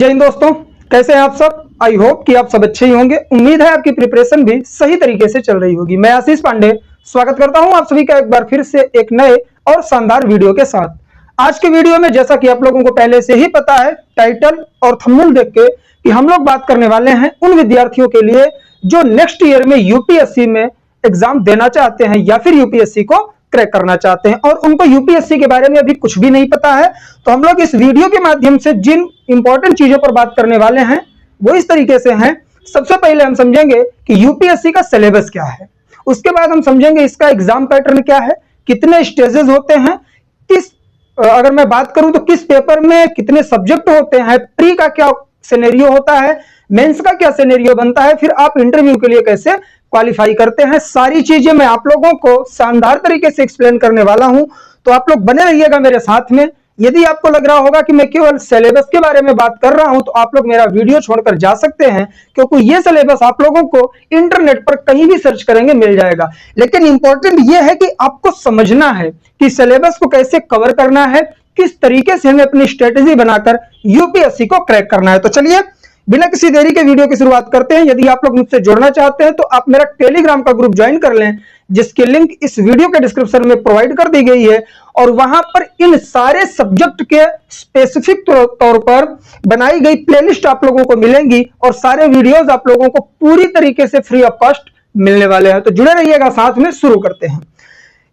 जय हिंद दोस्तों, कैसे हैं आप सब। आई होप कि आप सब अच्छे ही होंगे। उम्मीद है आपकी प्रिपरेशन भी सही तरीके से चल रही होगी। मैं आशीष पांडे स्वागत करता हूं आप सभी का एक बार फिर से एक नए और शानदार वीडियो के साथ। आज के वीडियो में जैसा कि आप लोगों को पहले से ही पता है, टाइटल और थंबनेल देख के, कि हम लोग बात करने वाले हैं उन विद्यार्थियों के लिए जो नेक्स्ट ईयर में यूपीएससी में एग्जाम देना चाहते हैं या फिर यूपीएससी को क्रैक करना चाहते हैं और उनको यूपीएससी के बारे में अभी कुछ भी नहीं पता है। तो हम लोग इस वीडियो के माध्यम से जिन इंपॉर्टेंट चीजों पर बात करने वाले हैं वो इस तरीके से हैं। सबसे पहले हम समझेंगे कि यूपीएससी का सिलेबस क्या है, उसके बाद हम समझेंगे इसका एग्जाम पैटर्न क्या है, कितने स्टेजेस होते हैं, किस अगर मैं बात करूं तो किस पेपर में कितने सब्जेक्ट होते हैं, प्री का क्या सिनेरियो होता है, मेंस का क्या सिनेरियो बनता है, फिर आप इंटरव्यू के लिए कैसे क्वालिफाई करते हैं। सारी चीजें मैं आप लोगों को शानदार तरीके से एक्सप्लेन करने वाला हूं, तो आप लोग बने रहिएगा मेरे साथ में। यदि आपको लग रहा होगा कि मैं केवल सिलेबस के बारे में बात कर रहा हूं तो आप लोग मेरा वीडियो छोड़कर जा सकते हैं, क्योंकि ये सिलेबस आप लोगों को इंटरनेट पर कहीं भी सर्च करेंगे मिल जाएगा। लेकिन इंपॉर्टेंट ये है कि आपको समझना है कि सिलेबस को कैसे कवर करना है, किस तरीके से हमें अपनी स्ट्रेटेजी बनाकर यूपीएससी को क्रैक करना है। तो चलिए बिना किसी देरी के वीडियो की शुरुआत करते हैं। यदि आप लोग मुझसे जुड़ना चाहते हैं तो आप मेरा टेलीग्राम का ग्रुप ज्वाइन कर लें, जिसकी लिंक इस वीडियो के डिस्क्रिप्शन में प्रोवाइड कर दी गई है। और वहां पर इन सारे सब्जेक्ट के स्पेसिफिक तौर पर बनाई गई प्लेलिस्ट आप लोगों को मिलेंगी और सारे वीडियोस आप लोगों को पूरी तरीके से फ्री ऑफ कॉस्ट मिलने वाले हैं। तो जुड़े रहिएगा, साथ में शुरू करते हैं।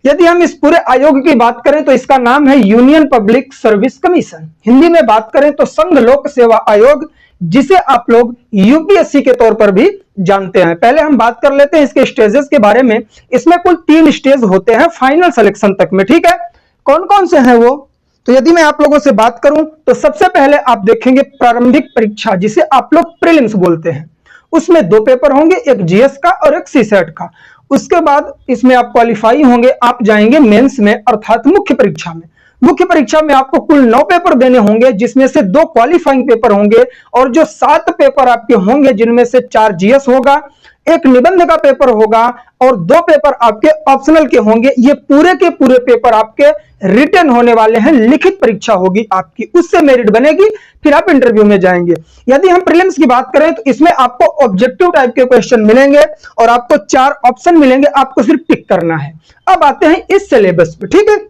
यदि हम इस पूरे आयोग की बात करें तो इसका नाम है union public service commission. Hindi में बात करें तो संघ लोक सेवा आयोग, जिसे आप लोग यूपीएससी के तौर पर भी जानते हैं। पहले हम बात कर लेते हैं इसके स्टेजेस के बारे में। इसमें कुल 3 स्टेज होते हैं फाइनल सिलेक्शन तक में, ठीक है। कौन कौन से हैं वो, तो यदि मैं आप लोगों से बात करूं तो सबसे पहले आप देखेंगे प्रारंभिक परीक्षा, जिसे आप लोग प्रीलिम्स बोलते हैं। उसमें 2 पेपर होंगे, एक जीएस का और एक सीसेट का। उसके बाद इसमें आप क्वालिफाई होंगे, आप जाएंगे मेंस में, अर्थात मुख्य परीक्षा में। मुख्य परीक्षा में आपको कुल 9 पेपर देने होंगे, जिसमें से 2 क्वालिफाइंग पेपर होंगे और जो 7 पेपर आपके होंगे, जिनमें से 4 जीएस होगा, 1 निबंध का पेपर होगा और 2 पेपर आपके ऑप्शनल के होंगे। ये पूरे के पूरे पेपर आपके रिटन होने वाले हैं, लिखित परीक्षा होगी आपकी, उससे मेरिट बनेगी, फिर आप इंटरव्यू में जाएंगे। यदि हम प्रीलिम्स की बात करें तो इसमें आपको ऑब्जेक्टिव टाइप के क्वेश्चन मिलेंगे और आपको 4 ऑप्शन मिलेंगे, आपको सिर्फ टिक करना है। अब आते हैं इस सिलेबस पे, ठीक है।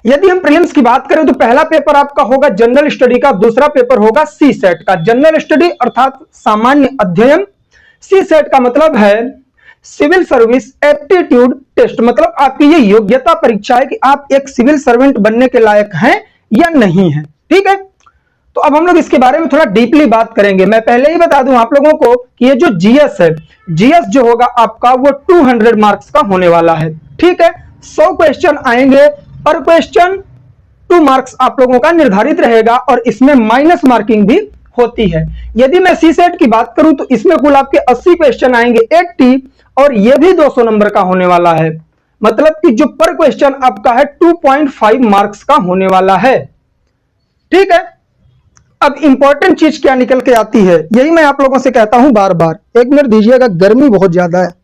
यदि हम प्रीलिम्स की बात करें तो पहला पेपर आपका होगा जनरल स्टडी का, दूसरा पेपर होगा सी सेट का। जनरल स्टडी अर्थात सामान्य अध्ययन, सी सेट का मतलब है सिविल सर्विस एप्टीट्यूड टेस्ट, मतलब आपकी ये योग्यता परीक्षा है कि आप एक सिविल सर्वेंट बनने के लायक हैं या नहीं है, ठीक है। तो अब हम लोग इसके बारे में थोड़ा डीपली बात करेंगे। मैं पहले ही बता दूं आप लोगों को कि ये जो जीएस है, जीएस जो होगा आपका वो 200 मार्क्स का होने वाला है, ठीक है। 100 क्वेश्चन आएंगे, पर क्वेश्चन 2 मार्क्स आप लोगों का निर्धारित रहेगा और इसमें माइनस मार्किंग भी होती है। यदि मैं सी सेट की बात करूं तो इसमें कुल आपके 80 क्वेश्चन आएंगे, 80, और यह भी 200 नंबर का होने वाला है। मतलब कि जो पर क्वेश्चन आपका है 2.5 मार्क्स का होने वाला है, ठीक है। अब इंपॉर्टेंट चीज क्या निकल के आती है, यही मैं आप लोगों से कहता हूं बार बार। 1 मिनट दीजिएगा, गर्मी बहुत ज्यादा है।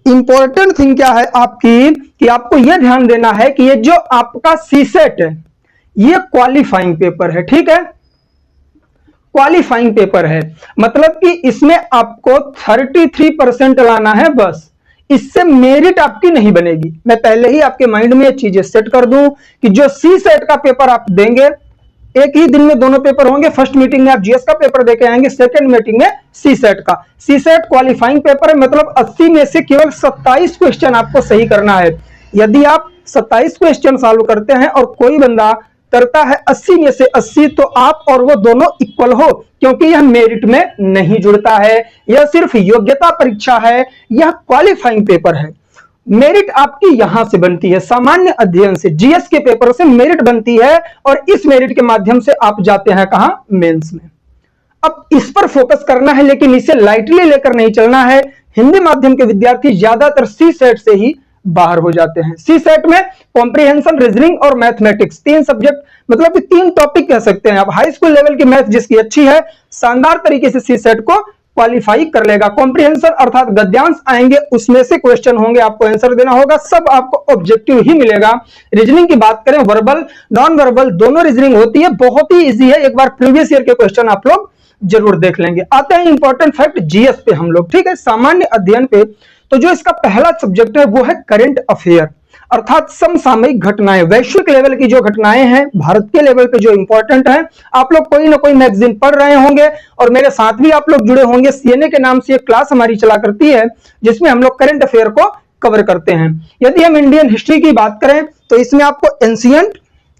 इंपॉर्टेंट थिंग क्या है आपकी, कि आपको यह ध्यान देना है कि ये जो आपका सी सेट है ये क्वालिफाइंग पेपर है, ठीक है। क्वालिफाइंग पेपर है मतलब कि इसमें आपको 33% लाना है बस, इससे मेरिट आपकी नहीं बनेगी। मैं पहले ही आपके माइंड में ये चीजें सेट कर दूं कि जो सी सेट का पेपर आप देंगे, एक ही दिन में दोनों पेपर होंगे। फर्स्ट मीटिंग में आप जीएस का पेपर देके आएंगे, सेकंड मीटिंग में सी सेट का। सी सेट क्वालिफाइंग पेपर है, मतलब 80 में से केवल 27 क्वेश्चन आपको सही करना है। यदि आप 27 क्वेश्चन सॉल्व करते हैं और कोई बंदा करता है 80 में से 80, तो आप और वो दोनों इक्वल हो, क्योंकि यह मेरिट में नहीं जुड़ता है, यह सिर्फ योग्यता परीक्षा है, यह क्वालिफाइंग पेपर है। मेरिट आपकी यहां से बनती है, सामान्य अध्ययन से, जीएस के पेपर से मेरिट बनती है और इस मेरिट के माध्यम से आप जाते हैं कहां, मेंस में। अब इस पर फोकस करना है, लेकिन इसे लाइटली लेकर नहीं चलना है। हिंदी माध्यम के विद्यार्थी ज्यादातर सी सेट से ही बाहर हो जाते हैं। सी सेट में कॉम्प्रिहेंशन, रीजनिंग और मैथमेटिक्स 3 सब्जेक्ट, मतलब कि 3 टॉपिक कह सकते हैं आप। हाई स्कूल लेवल की मैथ जिसकी अच्छी है, शानदार तरीके से सी सेट को क्वालिफाई कर लेगा। कॉम्प्रिहेंशन अर्थात गद्यांश आएंगे, उसमें से क्वेश्चन होंगे, आपको आंसर देना होगा, सब आपको ऑब्जेक्टिव ही मिलेगा। रीजनिंग की बात करें, वर्बल नॉन वर्बल दोनों रीजनिंग होती है, बहुत ही इजी है। एक बार प्रीवियस ईयर के क्वेश्चन आप लोग जरूर देख लेंगे। आते हैं इंपॉर्टेंट फैक्ट जीएस पे हम लोग, ठीक है, सामान्य अध्ययन पे। तो जो इसका पहला सब्जेक्ट है वो है करंट अफेयर, अर्थात समसामयिक घटनाएं, वैश्विक लेवल की जो घटनाएं हैं, भारत के लेवल पे जो इंपॉर्टेंट है। आप लोग कोई ना कोई मैगजीन पढ़ रहे होंगे और मेरे साथ भी आप लोग जुड़े होंगे। सीएनए के नाम से एक क्लास हमारी चला करती है जिसमें हम लोग करंट अफेयर को कवर करते हैं। यदि हम इंडियन हिस्ट्री की बात करें तो इसमें आपको एंशिएंट,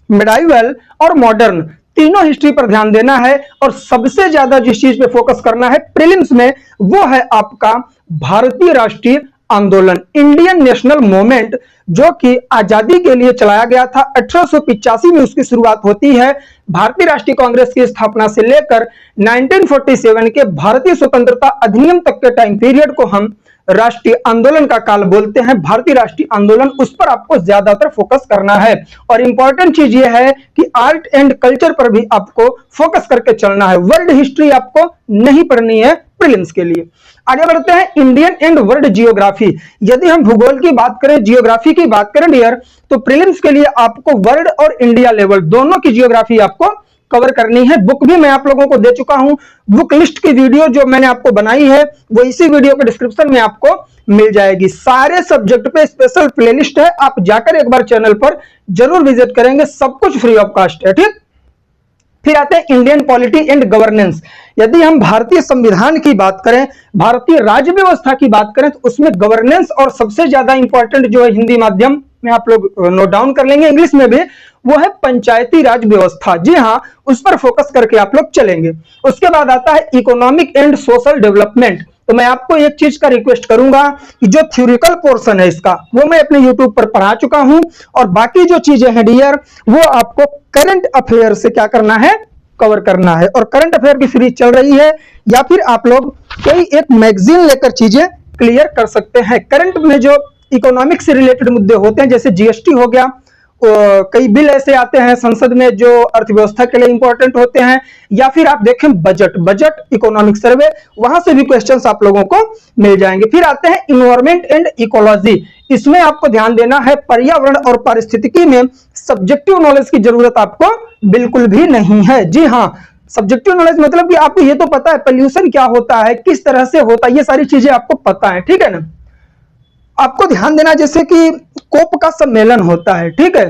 मिडाइवल और मॉडर्न तीनों हिस्ट्री पर ध्यान देना है, और सबसे ज्यादा जिस चीज पे फोकस करना है प्रीलिम्स में वो है आपका भारतीय राष्ट्रीय आंदोलन, इंडियन नेशनल मूवमेंट, जो कि आजादी के लिए चलाया गया था। 1885 में उसकी शुरुआत होती है। भारतीय राष्ट्रीय कांग्रेस की स्थापना से लेकर 1947 के भारतीय स्वतंत्रता अधिनियम तक के टाइम पीरियड को हम राष्ट्रीय आंदोलन का काल बोलते हैं। भारतीय राष्ट्रीय आंदोलन, उस पर आपको ज्यादातर फोकस करना है। और इंपॉर्टेंट चीज यह है कि आर्ट एंड कल्चर पर भी आपको फोकस करके चलना है। वर्ल्ड हिस्ट्री आपको नहीं पढ़नी है प्रीलिम्स के लिए। आगे बढ़ते हैं, इंडियन एंड वर्ल्ड जियोग्राफी। यदि हम भूगोल की बात करें, जियोग्राफी की बात करें डियर, तो प्रीलिम्स के लिए आपको वर्ल्ड और इंडिया लेवल दोनों की जियोग्राफी आपको कवर करनी है। बुक भी मैं आप लोगों को दे चुका हूं, बुक लिस्ट की वीडियो जो मैंने आपको बनाई है वो इसी वीडियो के डिस्क्रिप्शन में आपको मिल जाएगी। सारे सब्जेक्ट पे स्पेशल प्लेलिस्ट है, आप जाकर एक बार चैनल पर जरूर विजिट करेंगे, सब कुछ फ्री ऑफ कास्ट है, ठीक। फिर आते हैं इंडियन पॉलिटी एंड गवर्नेंस। यदि हम भारतीय संविधान की बात करें, भारतीय राज्य व्यवस्था की बात करें, तो उसमें गवर्नेंस और सबसे ज्यादा इंपॉर्टेंट जो है, हिंदी माध्यम में आप लोग नोट डाउन कर लेंगे, इंग्लिश में भी, वो है पंचायती राज व्यवस्था। जी हाँ, उस पर फोकस करके आप लोग चलेंगे। उसके बाद आता है इकोनॉमिक एंड सोशल डेवलपमेंट। तो मैं आपको एक चीज का रिक्वेस्ट करूंगा कि जो थ्योरिकल पोर्शन है इसका, वो मैं अपने यूट्यूब पर पढ़ा चुका हूं, और बाकी जो चीजें हैं डियर, वो आपको करंट अफेयर से क्या करना है, कवर करना है। और करंट अफेयर की सीरीज चल रही है, या फिर आप लोग कोई एक मैगजीन लेकर चीजें क्लियर कर सकते हैं। करंट में जो इकोनॉमिक से रिलेटेड मुद्दे होते हैं, जैसे जीएसटी हो गया, कई बिल ऐसे आते हैं संसद में जो अर्थव्यवस्था के लिए इंपॉर्टेंट होते हैं, या फिर आप देखें बजट इकोनॉमिक सर्वे, वहां से भी क्वेश्चंस आप लोगों को मिल जाएंगे। फिर आते हैं इन्वायरमेंट एंड इकोलॉजी। इसमें आपको ध्यान देना है, पर्यावरण और पारिस्थितिकी में सब्जेक्टिव नॉलेज की जरूरत आपको बिल्कुल भी नहीं है। जी हाँ, सब्जेक्टिव नॉलेज मतलब कि आपको ये तो पता है पोल्यूशन क्या होता है, किस तरह से होता है, ये सारी चीजें आपको पता है, ठीक है ना। आपको ध्यान देना, जैसे कि कोप का सम्मेलन होता है, ठीक है,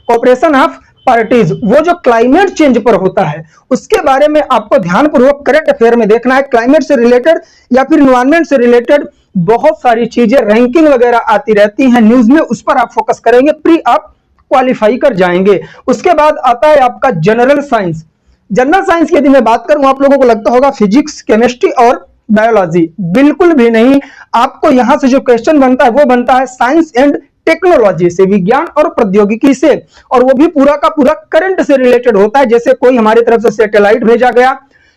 कोऑपरेशन ऑफ पार्टीज, वो जो क्लाइमेट चेंज पर होता है, उसके बारे में आपको ध्यानपूर्वक करंट अफेयर में देखना है। क्लाइमेट से रिलेटेड या फिर एनवायरनमेंट से रिलेटेड बहुत सारी चीजें, रैंकिंग वगैरह आती रहती हैं न्यूज में, उस पर आप फोकस करेंगे, प्री आप क्वालिफाई कर जाएंगे। उसके बाद आता है आपका जनरल साइंस। जनरल साइंस की यदि मैं बात करूं, आप लोगों को लगता होगा फिजिक्स, केमिस्ट्री और बायोलॉजी, बिल्कुल भी नहीं। आपको यहां से जो क्वेश्चन बनता है वो बनता है साइंस एंड टेक्नोलॉजी से, विज्ञान और प्रौद्योगिकी से, और वो भी पूरा का पूरा करंट से रिलेटेड होता है। जैसे कोई हमारी तरफ से सैटेलाइट भेजा गया,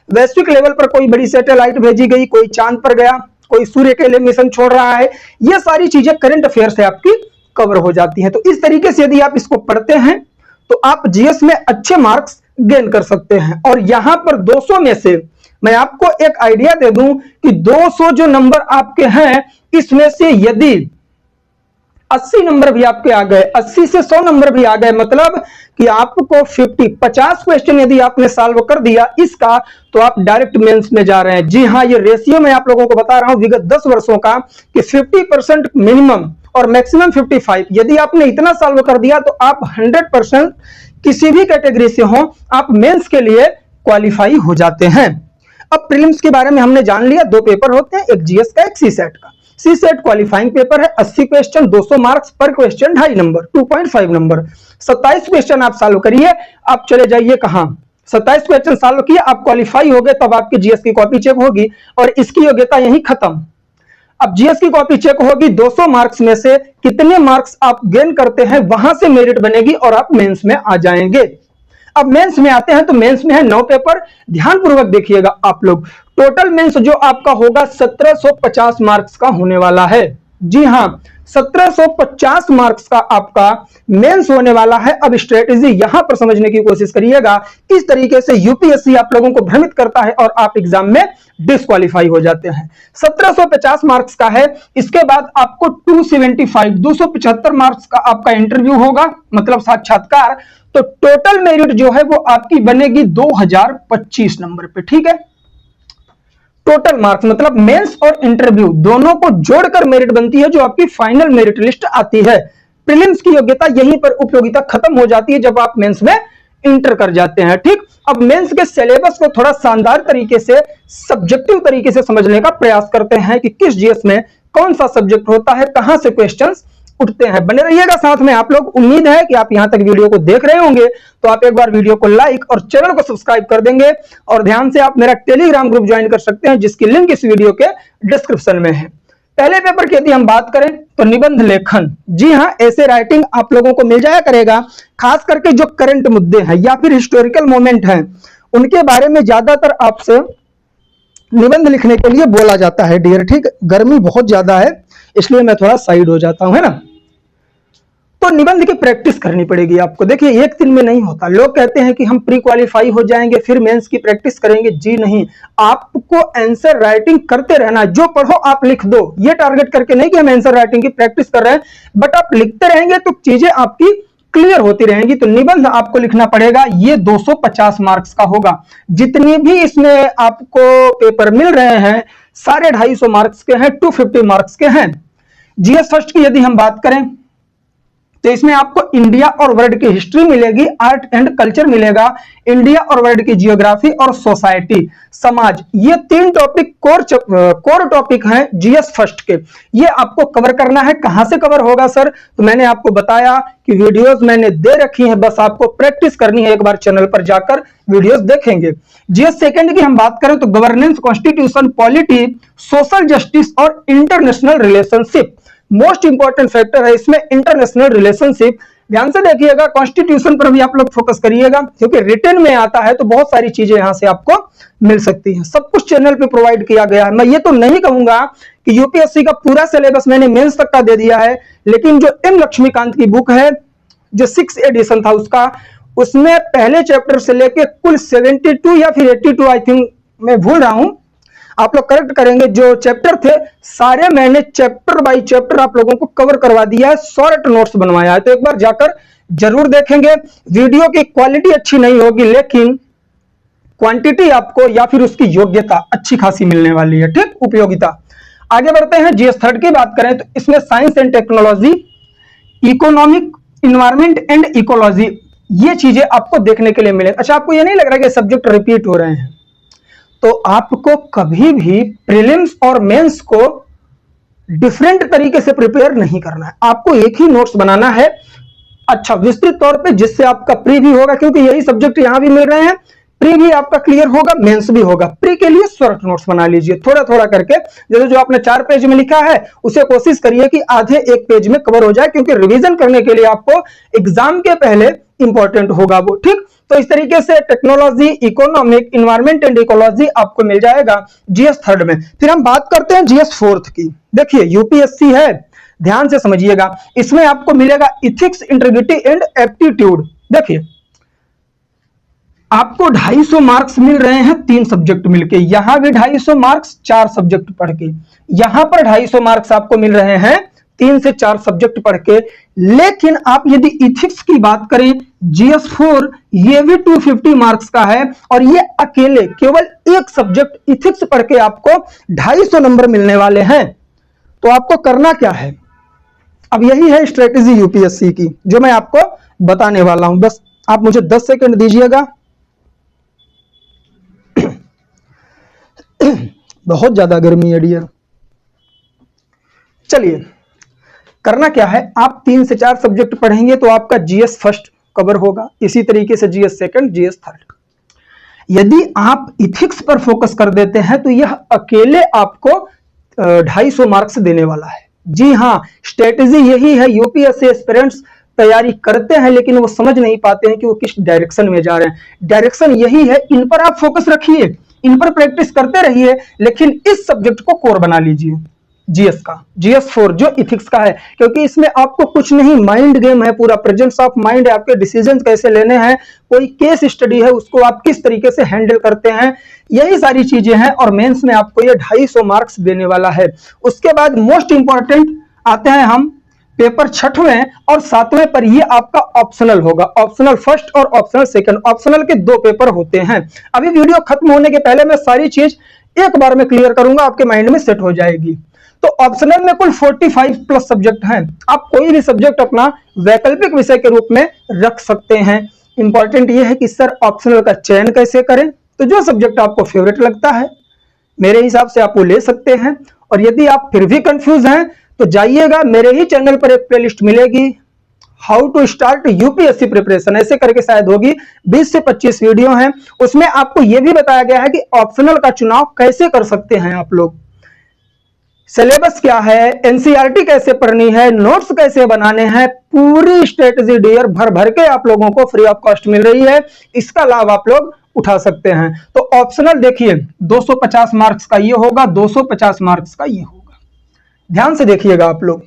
वैश्विक लेवल पर कोई बड़ी सैटेलाइट भेजी गई, कोई चांद पर गया, कोई सूर्य के लिए मिशन छोड़ रहा है, ये सारी चीजें करंट अफेयर से आपकी कवर हो जाती है। तो इस तरीके से यदि आप इसको पढ़ते हैं तो आप जीएस में अच्छे मार्क्स गेन कर सकते हैं। और यहां पर 200 में से मैं आपको एक आइडिया दे दूं कि 200 जो नंबर आपके हैं, इसमें से यदि 80 नंबर भी आपके आ गए, 80 से 100 नंबर भी आ गए, मतलब कि आपको 50 क्वेश्चन यदि आपने सॉल्व कर दिया इसका, तो आप डायरेक्ट मेंस में जा रहे हैं। जी हाँ, ये रेशियो मैं आप लोगों को बता रहा हूं विगत 10 वर्षों का, कि 50% मिनिमम और मैक्सिमम 55। यदि आपने इतना सॉल्व कर दिया तो आप 100% किसी भी कैटेगरी से हो, आप मेंस के लिए क्वालिफाई हो जाते हैं। अब प्रीलिम्स के बारे में हमने जान लिया, 2 पेपर होते हैं, एक जीएस का, एक सीसेट का। सीसेट क्वालिफाइंग पेपर है, 80 क्वेश्चन, 200 मार्क्स पर क्वेश्चन, 2.5 नंबर, 2.5 नंबर। 27 क्वेश्चन आप सॉल्व करिए, आप चले जाइए कहां, 27 क्वेश्चन सॉल्व किए, आप क्वालिफाई हो गए, तब आपकी जीएस की कॉपी चेक होगी और इसकी योग्यता यहीं खत्म। अब जीएस की कॉपी चेक होगी, 200 मार्क्स में से कितने मार्क्स आप गेन करते हैं, वहां से मेरिट बनेगी और आप मेंस में आ जाएंगे। अब मेंस में आते हैं, तो मेंस में है 9 पेपर, ध्यानपूर्वक देखिएगा आप लोग। टोटल मेंस जो आपका होगा 1750 मार्क्स का होने वाला है। जी हां, 1750 मार्क्स का आपका मेंस होने वाला है। अब स्ट्रेटेजी यहां पर समझने की कोशिश करिएगा। इस तरीके से यूपीएससी आप लोगों को भ्रमित करता है और आप एग्जाम में डिस्क्वालीफाई हो जाते हैं। 1750 मार्क्स का है। इसके बाद आपको 275 मार्क्स का आपका इंटरव्यू होगा, मतलब साक्षात्कार। तो टोटल मेरिट जो है वो आपकी बनेगी 2025 नंबर पे, ठीक है। टोटल मार्क्स मतलब मेंस और इंटरव्यू दोनों को जोड़कर मेरिट बनती है, जो आपकी फाइनल मेरिट लिस्ट आती है। प्रीलिम्स की योग्यता यहीं पर उपयोगिता खत्म हो जाती है जब आप मेंस में इंटर कर जाते हैं, ठीक। अब मेंस के सिलेबस को थोड़ा शानदार तरीके से, सब्जेक्टिव तरीके से समझने का प्रयास करते हैं कि किस जीएस में कौन सा सब्जेक्ट होता है, कहां से क्वेश्चंस उठते हैं। बने रहिएगा साथ में आप लोग। उम्मीद है कि आप यहां तक वीडियो को देख रहे होंगे, तो आप एक बार वीडियो को लाइक और चैनल को सब्सक्राइब कर देंगे। और ध्यान से आप मेरा टेलीग्राम ग्रुप ज्वाइन कर सकते हैं, जिसकी लिंक इस वीडियो के डिस्क्रिप्शन में है। पहले पेपर की यदि हम बात करें तो निबंध लेखन, जी हां, ऐसे राइटिंग आप लोगों को मिल जाया करेगा। खास करके जो करंट मुद्दे हैं या फिर हिस्टोरिकल मोमेंट हैं, उनके बारे में ज्यादातर आपसे निबंध लिखने के लिए बोला जाता है डियर, ठीक। गर्मी बहुत ज्यादा है इसलिए मैं थोड़ा साइड हो जाता हूं, है ना। तो निबंध की प्रैक्टिस करनी पड़ेगी आपको। देखिए, एक दिन में नहीं होता। लोग कहते हैं कि हम प्री क्वालिफाई हो जाएंगे फिर मेंस की प्रैक्टिस करेंगे। जी नहीं, आपको आंसर राइटिंग करते रहना। जो पढ़ो आप लिख दो, ये टारगेट करके नहीं कि हम आंसर राइटिंग की प्रैक्टिस कर रहे हैं, बट आप लिखते रहेंगे तो चीजें आपकी क्लियर होती रहेंगी। तो निबंध आपको लिखना पड़ेगा, ये 250 मार्क्स का होगा। जितनी भी इसमें आपको पेपर मिल रहे हैं सारे 250 मार्क्स के हैं, 250 मार्क्स के हैं। जीएस फर्स्ट की यदि हम बात करें तो इसमें आपको इंडिया और वर्ल्ड की हिस्ट्री मिलेगी, आर्ट एंड कल्चर मिलेगा, इंडिया और वर्ल्ड की जियोग्राफी और सोसाइटी समाज। ये 3 टॉपिक कोर टॉपिक हैं जीएस फर्स्ट के। ये आपको कवर करना है। कहां से कवर होगा सर? तो मैंने आपको बताया कि वीडियोस मैंने दे रखी हैं, बस आपको प्रैक्टिस करनी है। एक बार चैनल पर जाकर वीडियोस देखेंगे। जीएस सेकंड की हम बात करें तो governance, constitution, polity, social justice और international relationship. Most important factor है इसमें इंटरनेशनल रिलेशनशिप। ध्यान से देखिएगा, कॉन्स्टिट्यूशन पर भी आप लोग फोकस करिएगा, क्योंकि रिटन में आता है तो बहुत सारी चीजें यहां से आपको मिल सकती हैं। सब कुछ चैनल पे प्रोवाइड किया गया है। मैं ये तो नहीं कहूंगा कि यूपीएससी का पूरा सिलेबस मैंने मेंस तक का दे दिया है, लेकिन जो एम लक्ष्मीकांत की बुक है, जो 6th एडिशन था उसका, उसमें पहले चैप्टर से लेके कुल 72 या फिर 82 आई थिंक, मैं भूल रहा हूं, आप लोग करेक्ट करेंगे, जो चैप्टर थे सारे मैंने चैप्टर बाय चैप्टर आप लोगों को कवर करवा दिया है, शॉर्ट नोट्स बनवाया है। तो एक बार जाकर जरूर देखेंगे। वीडियो की क्वालिटी अच्छी नहीं होगी, लेकिन क्वांटिटी आपको या फिर उसकी योग्यता अच्छी खासी मिलने वाली है, ठीक। उपयोगिता। आगे बढ़ते हैं। जीएस थर्ड की बात करें तो इसमें science and technology, economic, environment and ecology, ये चीजें आपको देखने के लिए मिले। अच्छा, आपको ये नहीं लग रहा कि सब्जेक्ट रिपीट हो रहे हैं? तो आपको कभी भी प्रीलिम्स और मेंस को डिफरेंट तरीके से प्रिपेयर नहीं करना है। आपको एक ही नोट्स बनाना है, अच्छा विस्तृत तौर पे, जिससे आपका प्री भी होगा, क्योंकि यही सब्जेक्ट यहां भी मिल रहे हैं। प्री भी आपका क्लियर होगा, मेंस भी होगा। प्री के लिए शॉर्ट नोट्स बना लीजिए थोड़ा थोड़ा करके। जैसे जो आपने 4 पेज में लिखा है उसे कोशिश करिए कि आधे 1 पेज में कवर हो जाए, क्योंकि रिवीजन करने के लिए आपको एग्जाम के पहले इंपॉर्टेंट होगा वो, ठीक। तो इस तरीके से technology, economic, environment and ecology आपको मिल जाएगा जीएस थर्ड में। फिर हम बात करते हैं जीएस फोर्थ की। देखिए, यूपीएससी है, ध्यान से समझिएगा। इसमें आपको मिलेगा इथिक्स, इंटीग्रिटी एंड एप्टीट्यूड। देखिए, आपको 250 मार्क्स मिल रहे हैं 3 सब्जेक्ट मिलके। यहां भी 250 मार्क्स 4 सब्जेक्ट पढ़ के, यहां पर 250 मार्क्स आपको मिल रहे हैं 3 से 4 सब्जेक्ट पढ़ के। लेकिन आप यदि इथिक्स की बात करें, जीएस 4, ये भी 250 मार्क्स का है, और ये अकेले केवल 1 सब्जेक्ट इथिक्स पढ़ के आपको 250 नंबर मिलने वाले हैं। तो आपको करना क्या है? अब यही है स्ट्रेटेजी यूपीएससी की, जो मैं आपको बताने वाला हूं। बस आप मुझे 10 सेकंड दीजिएगा। बहुत ज्यादा गर्मी है डियर। चलिए, करना क्या है, आप 3 से 4 सब्जेक्ट पढ़ेंगे तो आपका जीएस फर्स्ट कवर होगा। इसी तरीके से जीएस सेकंड, जीएस थर्ड। यदि आप इथिक्स पर फोकस कर देते हैं तो यह अकेले आपको 250 मार्क्स देने वाला है। जी हां, स्ट्रेटेजी यही है। यूपीएससी एस्पिरेंट्स तैयारी करते हैं लेकिन वो समझ नहीं पाते हैं कि वो किस डायरेक्शन में जा रहे हैं। डायरेक्शन यही है, इन पर आप फोकस रखिए, इन पर प्रैक्टिस करते रहिए, लेकिन इस सब्जेक्ट को कोर बना लीजिए। जीएस का, GS4 जो इथिक्स का है, क्योंकि इसमें आपको कुछ नहीं, माइंड गेम है पूरा, प्रेजेंस ऑफ माइंड है, आपके डिसीजन कैसे लेने हैं, कोई केस स्टडी है उसको आप किस तरीके से हैंडल करते हैं, यही सारी चीजें हैं। और मेंस में आपको ये 250 मार्क्स देने वाला है। उसके बाद मोस्ट इंपॉर्टेंट आते हैं हम पेपर 6वें और 7वें पर। ये आपका ऑप्शनल होगा, ऑप्शनल फर्स्ट और ऑप्शनल सेकंड, ऑप्शनल के 2 पेपर होते हैं। अभी वीडियो खत्म होने के पहले मैं सारी चीज एक बार में क्लियर करूंगा, आपके माइंड में सेट हो जाएगी। तो ऑप्शनल में कुल 45 प्लस सब्जेक्ट हैं। आप कोई भी सब्जेक्ट अपना वैकल्पिक विषय के रूप में रख सकते हैं। इंपॉर्टेंट ये है कि सर ऑप्शनल का चयन कैसे करें, तो जो सब्जेक्ट आपको फेवरेट लगता है मेरे हिसाब से आप वो ले सकते हैं। और यदि आप फिर भी कंफ्यूज हैं तो जाइएगा, मेरे ही चैनल पर एक प्लेलिस्ट मिलेगी, how to start UPSC preparation, ऐसे करके शायद होगी, 20 से 25 वीडियो हैं। उसमें आपको यह भी बताया गया है कि ऑप्शनल का चुनाव कैसे कर सकते हैं आप लोग, सिलेबस क्या है, एनसीईआरटी कैसे पढ़नी है, नोट्स कैसे बनाने हैं, पूरी स्ट्रेटजी डियर भर भर के आप लोगों को फ्री ऑफ कॉस्ट मिल रही है। इसका लाभ आप लोग उठा सकते हैं। तो ऑप्शनल देखिए 250 मार्क्स का ये होगा, 250 मार्क्स का ये होगा। ध्यान से देखिएगा आप लोग,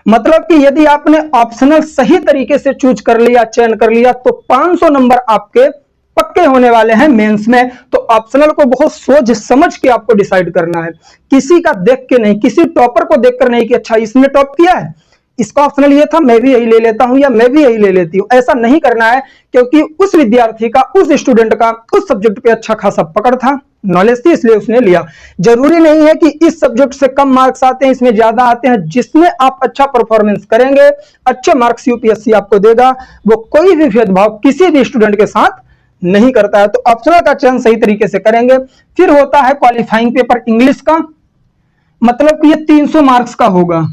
मतलब कि यदि आपने ऑप्शनल सही तरीके से चूज कर लिया, चयन कर लिया, तो 500 नंबर आपके पक्के होने वाले हैं मेंस में। तो ऑप्शनल को बहुत सोच समझ के आपको डिसाइड करना है, किसी का देख के नहीं, किसी टॉपर को देखकर नहीं कि अच्छा इसने टॉप किया है, इसका ऑप्शनल ये था मैं भी यही ले लेता हूं या मैं भी यही ले लेती हूं, ऐसा नहीं करना है। क्योंकि उस विद्यार्थी का, उस स्टूडेंट का उस सब्जेक्ट पे अच्छा खासा पकड़ था, नॉलेज थी, इसलिए उसने लिया। जरूरी नहीं है कि इस सब्जेक्ट से कम मार्क्स आते हैं, इसमें ज्यादा आते हैं। जिसमें आप अच्छा परफॉर्मेंस करेंगे, अच्छे मार्क्स यूपीएससी आपको देगा। वो कोई भी भेदभाव किसी भी स्टूडेंट के साथ नहीं करता है। तो ऑप्शनल का चयन सही तरीके से करेंगे। फिर होता है क्वालिफाइंग पेपर इंग्लिश का, मतलब कि ये 300 मार्क्स का होगा।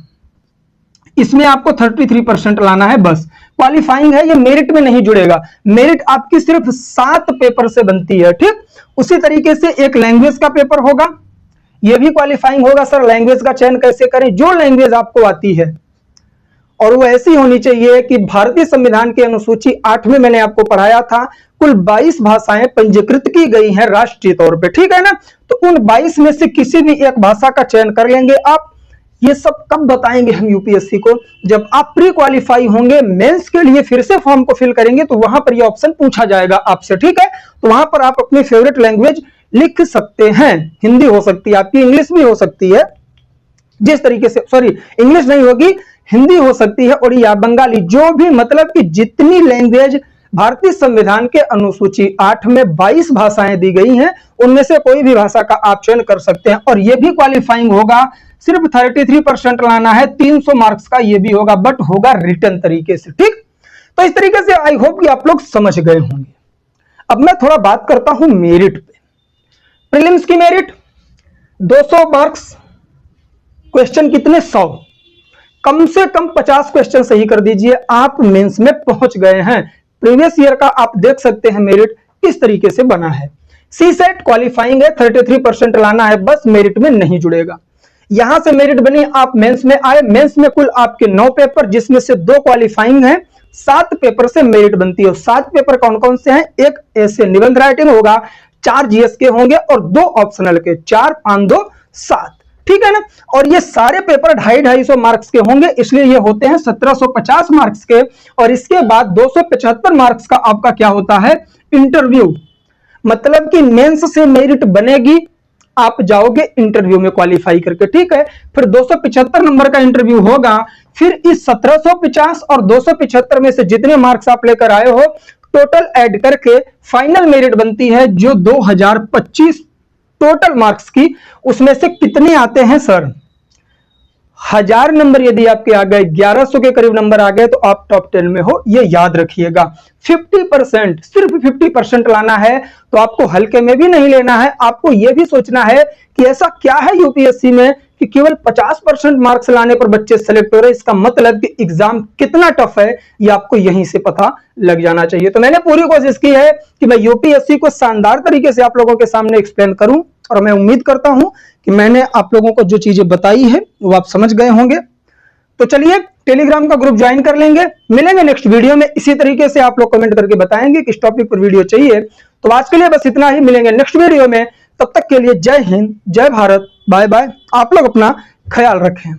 इसमें आपको 33% लाना है बस। क्वालिफाइंग है, ये मेरिट में नहीं जुड़ेगा। मेरिट आपकी सिर्फ 7 पेपर से बनती है, ठीक। उसी तरीके से एक लैंग्वेज का पेपर होगा, ये भी क्वालिफाइंग होगा। सर लैंग्वेज का चयन कैसे करें, जो लैंग्वेज आपको आती है और वो ऐसी होनी चाहिए कि भारतीय संविधान की अनुसूची 8 में मैंने आपको पढ़ाया था, कुल 22 भाषाएं पंजीकृत की गई हैं राष्ट्रीय तौर पे, ठीक है ना। तो उन 22 में से किसी भी एक भाषा का चयन कर लेंगे आप। ये सब कब बताएंगे हम यूपीएससी को, जब आप प्री क्वालिफाई होंगे, मेंस के लिए फिर से फॉर्म को फिल करेंगे तो वहां पर ये ऑप्शन पूछा जाएगा आपसे, ठीक है। तो वहां पर आप अपनी फेवरेट लैंग्वेज लिख सकते हैं। हिंदी हो सकती है आपकी, इंग्लिश भी हो सकती है, जिस तरीके से, सॉरी इंग्लिश नहीं होगी, हिंदी हो सकती है, उड़िया, बंगाली, जो भी, मतलब कि जितनी लैंग्वेज भारतीय संविधान के अनुसूची 8 में 22 भाषाएं दी गई हैं, उनमें से कोई भी भाषा का आप चयन कर सकते हैं। और यह भी क्वालिफाइंग होगा, सिर्फ 33% लाना है, 300 मार्क्स का ये भी होगा, बट होगा रिटर्न तरीके से, ठीक। तो इस तरीके से आई होप कि आप लोग समझ गए होंगे। अब मैं थोड़ा बात करता हूं मेरिट पे। प्रीलिम्स की मेरिट 200 मार्क्स, क्वेश्चन कितने, 100, कम से कम 50 क्वेश्चन सही कर दीजिए, आप मेंस में पहुंच गए हैं। प्रीवियस ईयर का आप देख सकते हैं मेरिट किस तरीके से बना है। सी सेट क्वालिफाइंग है, 33% लाना है बस, मेरिट में नहीं जुड़ेगा। यहां से मेरिट बनी, आप मेंस में आए, मेंस में कुल आपके 9 पेपर, जिसमें से 2 क्वालिफाइंग है, 7 पेपर से मेरिट बनती है। 7 पेपर कौन कौन से हैं, एक ऐसे निबंध राइटिंग होगा, 4 जीएस के होंगे और 2 ऑप्शनल के, 4 5 2 7, ठीक है ना। और ये सारे पेपर 250-250 मार्क्स के होंगे, इसलिए ये होते हैं 1750 मार्क्स के। और इसके बाद 275 मार्क्स का आपका क्या होता है, इंटरव्यू, मतलब कि मेंस से मेरिट बनेगी, आप जाओगे इंटरव्यू में क्वालिफाई करके, ठीक है। फिर 275 नंबर का इंटरव्यू होगा, फिर इस 1750 और 275 में से जितने मार्क्स आप लेकर आए हो, टोटल ऐड करके फाइनल मेरिट बनती है, जो 2025 टोटल मार्क्स की। उसमें से कितने आते हैं सर, 1000 नंबर यदि आपके आ गए, 1100 के करीब नंबर आ गए, तो आप टॉप 10 में हो, ये याद रखिएगा। 50%, सिर्फ 50% लाना है, तो आपको हल्के में भी नहीं लेना है। आपको यह भी सोचना है कि ऐसा क्या है यूपीएससी में कि केवल 50% मार्क्स लाने पर बच्चे सेलेक्ट हो रहे हैं। इसका मतलब कि एग्जाम कितना टफ है, ये आपको यहीं से पता लग जाना चाहिए। तो मैंने पूरी कोशिश की है कि मैं यूपीएससी को शानदार तरीके से आप लोगों के सामने एक्सप्लेन करूं, और मैं उम्मीद करता हूं कि मैंने आप लोगों को जो चीजें बताई है वो आप समझ गए होंगे। तो चलिए टेलीग्राम का ग्रुप ज्वाइन कर लेंगे, मिलेंगे नेक्स्ट वीडियो में। इसी तरीके से आप लोग कमेंट करके बताएंगे किस टॉपिक पर वीडियो चाहिए। तो आज के लिए बस इतना ही, मिलेंगे नेक्स्ट वीडियो में। तब तक के लिए जय हिंद, जय भारत, बाय बाय। आप लोग अपना ख्याल रखें।